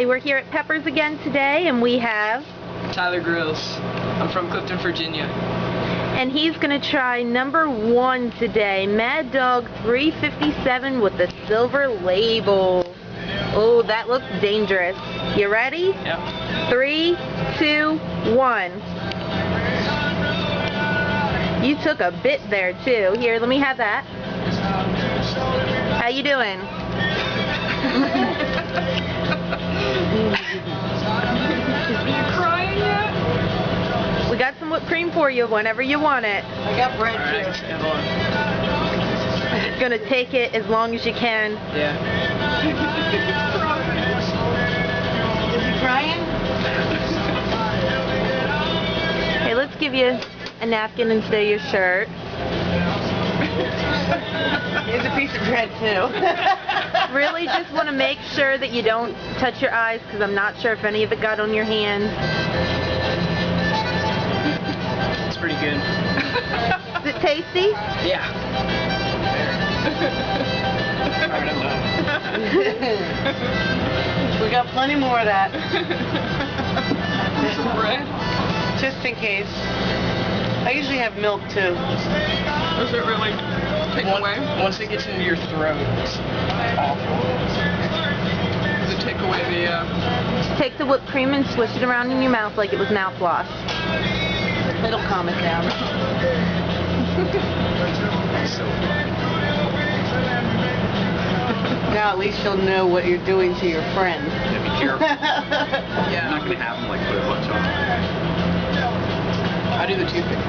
Hi, we're here at Pepper's again today, and we have Tyler Grills. I'm from Clifton, Virginia. And he's going to try number 1 today, Mad Dog 357 with the silver label. Oh, that looks dangerous. You ready? Yep. 3, 2, 1. You took a bit there too. Here, let me have that. How you doing? Are you crying yet? We got some whipped cream for you whenever you want it. I got bread too. Gonna take it as long as you can. Yeah. Is he crying? Hey, let's give you a napkin instead of your shirt. Here's a piece of bread too. Really just want to make sure that you don't touch your eyes, because I'm not sure if any of it got on your hands. It's pretty good. Is it tasty? Yeah. We got plenty more of that. Some bread? Just in case. I usually have milk too. Does it really take away? Once it gets into your throat, it's awful. Does it take away the... Take the whipped cream and swish it around in your mouth like it was mouthwash. It'll calm it down. Now at least you'll know what you're doing to your friend. Yeah, be careful. Yeah. I'm not going to have them like put a bunch on. I do the toothpick.